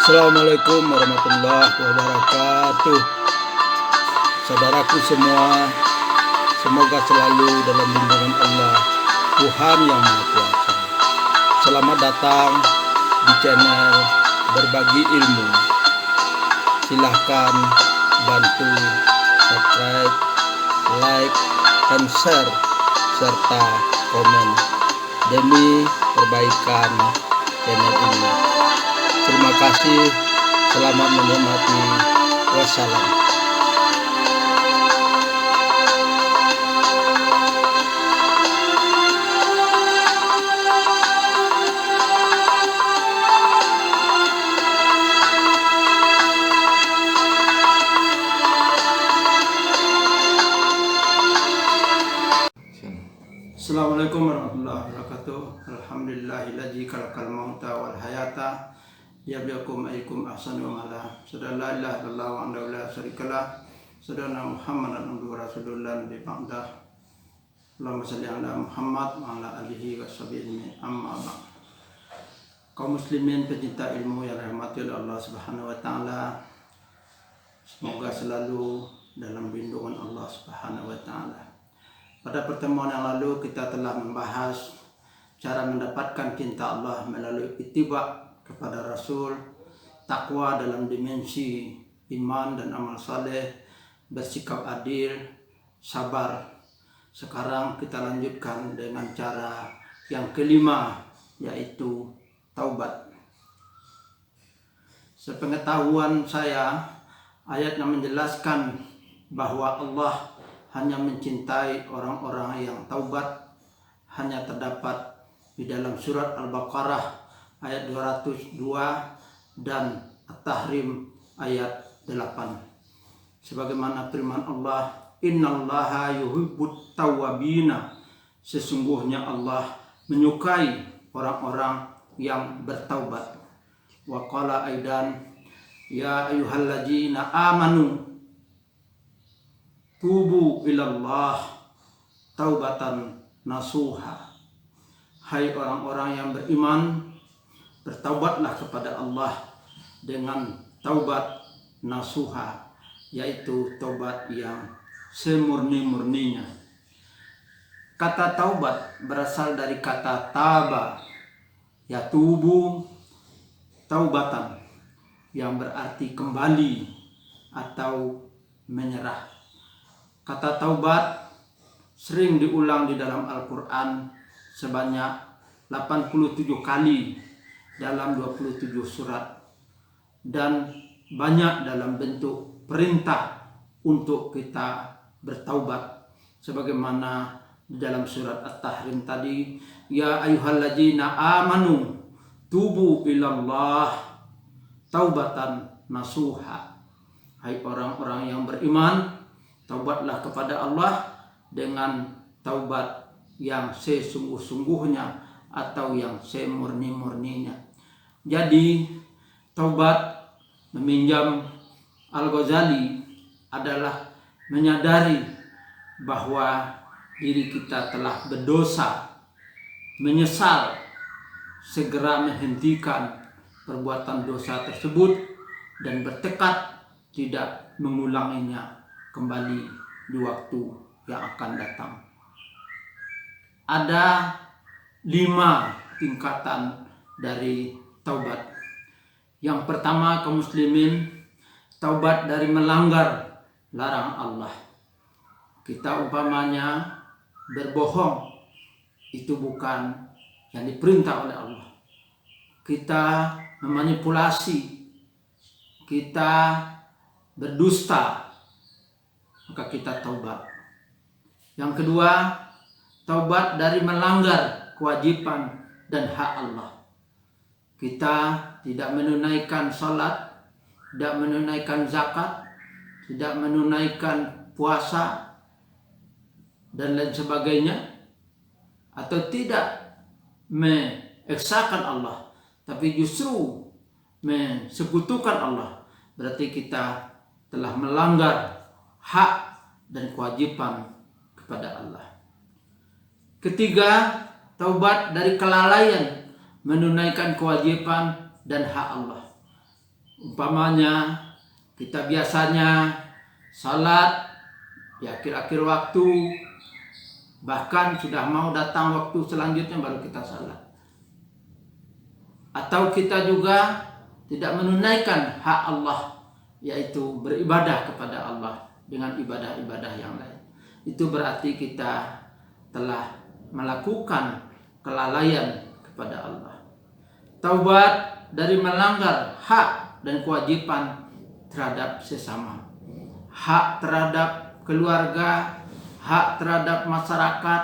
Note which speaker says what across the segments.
Speaker 1: Assalamualaikum warahmatullahi wabarakatuh. Saudaraku semua, semoga selalu dalam lindungan Allah, Tuhan yang Maha Kuasa. Selamat datang di channel Berbagi Ilmu. Silahkan bantu subscribe, like, dan share, serta komen demi perbaikan channel ini. Terima kasih, selamat menikmati. Wassalam. Assalamualaikum warahmatullahi wabarakatuh. Alhamdulillahilladzi khalaqal mauta wal hayata liyabluwakum ayyukum ahsanu amala. Sadaqallahu la ilaha illallah wa andahu la syarikalah. Sadaqana Muhammadan abduhu wa rasulullah nabi ba'dah. Allahumma shalli ala Muhammad wa ala alihi wa sahbihi amma ba'd. Kaum muslimin pecinta ilmu yang dirahmati oleh Allah Subhanahu wa taala, semoga selalu dalam lindungan Allah Subhanahu wa taala. Pada pertemuan yang lalu kita telah membahas cara mendapatkan cinta Allah melalui ittiba kepada Rasul, takwa dalam dimensi iman dan amal saleh, bersikap adil, sabar. Sekarang kita lanjutkan dengan cara yang kelima, yaitu taubat. Sepengetahuan saya, ayat yang menjelaskan bahwa Allah hanya mencintai orang-orang yang taubat hanya terdapat di dalam surat Al-Baqarah ayat 202 dan At-Tahrim ayat 8. Sebagaimana firman Allah, innallaha yuhibbut tawwabina, sesungguhnya Allah menyukai orang-orang yang bertaubat. Wa qala aidan, ya ayyuhalladzina amanu tubu ilallah taubatan nasuha. Hai orang-orang yang beriman, bertaubatlah kepada Allah dengan taubat nasuha, yaitu taubat yang semurni-murninya. Kata taubat berasal dari kata taba, yatubu taubatan, yang berarti kembali atau menyerah. Kata taubat sering diulang di dalam Al-Quran sebanyak 87 kali dalam 27 surat, dan banyak dalam bentuk perintah untuk kita bertaubat, sebagaimana di dalam surat At-Tahrim tadi, ya ayyuhalladzina amanu tubu ilallah taubatan nasuha. Hai orang-orang yang beriman, taubatlah kepada Allah dengan taubat yang sesungguh-sungguhnya atau yang semurni-murninya. Jadi taubat, meminjam Al-Ghazali, adalah menyadari bahwa diri kita telah berdosa, menyesal, segera menghentikan perbuatan dosa tersebut dan bertekad tidak mengulanginya kembali di waktu yang akan datang. Ada 5 tingkatan dari taubat. Yang pertama, kaum muslimin, taubat dari melanggar larangan Allah. Kita umpamanya berbohong, itu bukan yang diperintah oleh Allah. Kita memanipulasi, kita berdusta, maka kita taubat. Yang kedua, taubat dari melanggar kewajiban dan hak Allah. Kita tidak menunaikan salat, tidak menunaikan zakat, tidak menunaikan puasa, dan lain sebagainya, atau tidak mengesahkan Allah, tapi justru mensekutukan Allah, berarti kita telah melanggar hak dan kewajiban kepada Allah. Ketiga, taubat dari kelalaian menunaikan kewajiban dan hak Allah. Umpamanya kita biasanya salat di akhir-akhir waktu, bahkan sudah mau datang waktu selanjutnya baru kita salat. Atau kita juga tidak menunaikan hak Allah, yaitu beribadah kepada Allah dengan ibadah-ibadah yang lain. Itu berarti kita telah melakukan kelalaian kepada Allah. Taubat dari melanggar hak dan kewajiban terhadap sesama, hak terhadap keluarga, hak terhadap masyarakat,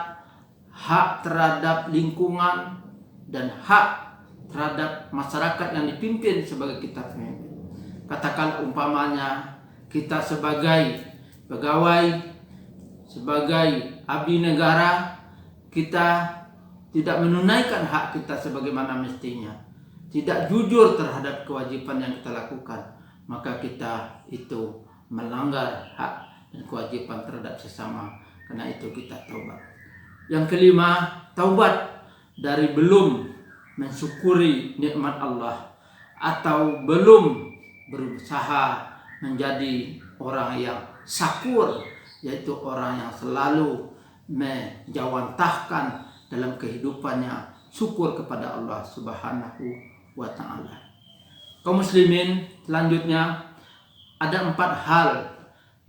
Speaker 1: hak terhadap lingkungan, dan hak terhadap masyarakat yang dipimpin sebagai kita pemimpin. Katakan umpamanya kita sebagai pegawai, sebagai abdi negara, kita tidak menunaikan hak kita sebagaimana mestinya, tidak jujur terhadap kewajiban yang kita lakukan, maka kita itu melanggar hak dan kewajiban terhadap sesama. Karena itu kita taubat. Yang kelima, taubat dari belum mensyukuri nikmat Allah atau belum berusaha menjadi orang yang syakur, yaitu orang yang selalu menjawantahkan dalam kehidupannya syukur kepada Allah Subhanahu wa ta'ala. Kaum muslimin, selanjutnya ada 4 hal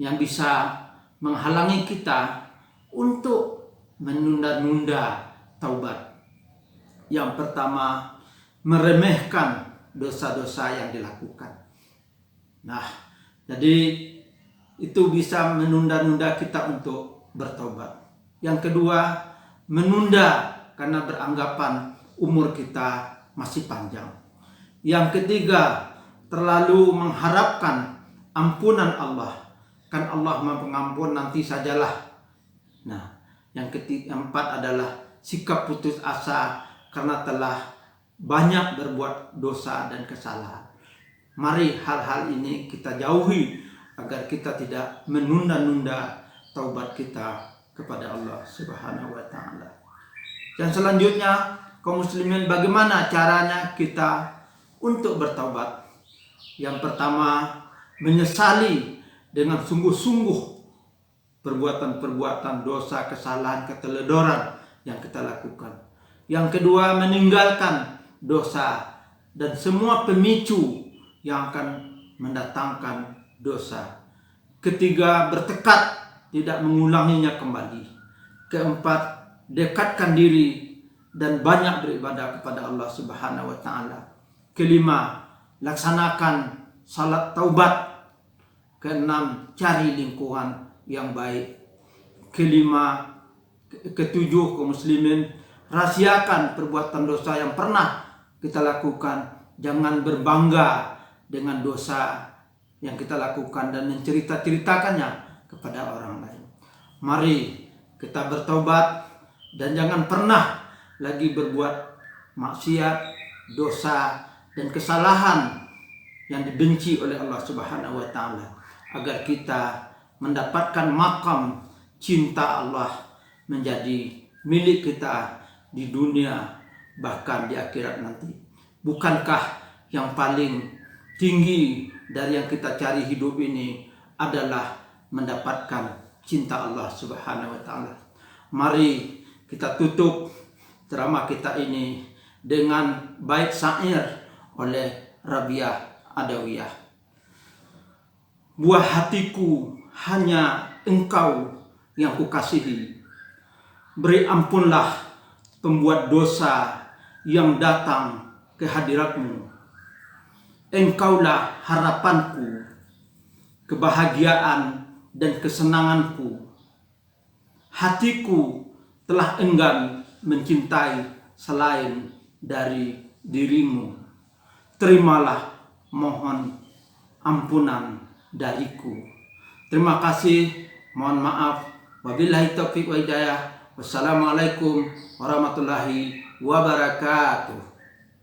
Speaker 1: yang bisa menghalangi kita untuk menunda-nunda taubat. Yang pertama, meremehkan dosa-dosa yang dilakukan. Nah, jadi itu bisa menunda-nunda kita untuk bertobat. Yang kedua, menunda karena beranggapan umur kita masih panjang. Yang ketiga, terlalu mengharapkan ampunan Allah. Kan Allah Maha Pengampun, nanti sajalah. Nah, yang keempat adalah sikap putus asa karena telah banyak berbuat dosa dan kesalahan. Mari hal-hal ini kita jauhi agar kita tidak menunda-nunda taubat kita kepada Allah Subhanahu wa ta'ala. Dan selanjutnya, kaum muslimin, bagaimana caranya kita untuk bertaubat? Yang pertama, menyesali dengan sungguh-sungguh perbuatan-perbuatan dosa, kesalahan, keteledoran yang kita lakukan. Yang kedua, meninggalkan dosa dan semua pemicu yang akan mendatangkan dosa. Ketiga, bertekad tidak mengulanginya kembali. Keempat, dekatkan diri dan banyak beribadah kepada Allah Subhanahu wa ta'ala. Kelima, laksanakan salat taubat. Keenam, cari lingkungan yang baik. Ketujuh, kaum muslimin, rahasiakan perbuatan dosa yang pernah kita lakukan. Jangan berbangga dengan dosa yang kita lakukan dan mencerita-ceritakannya kepada orang lain. Mari kita bertobat dan jangan pernah lagi berbuat maksiat, dosa, dan kesalahan yang dibenci oleh Allah Subhanahu wa ta'ala, agar kita mendapatkan makam cinta Allah menjadi milik kita di dunia bahkan di akhirat nanti. Bukankah yang paling tinggi dari yang kita cari hidup ini adalah mendapatkan cinta Allah Subhanahu wa ta'ala? Mari kita tutup ceramah kita ini dengan bait syair oleh Rabiah Adawiyah. Buah hatiku hanya engkau yang kukasihi. Beri ampunlah pembuat dosa yang datang ke hadiratmu. Engkaulah harapanku, kebahagiaan dan kesenanganku. Hatiku telah enggan mencintai selain dari dirimu. Terimalah mohon ampunan dariku. Terima kasih, mohon maaf. Wabillahi taufiq wa hidayah. Wassalamualaikum warahmatullahi wabarakatuh.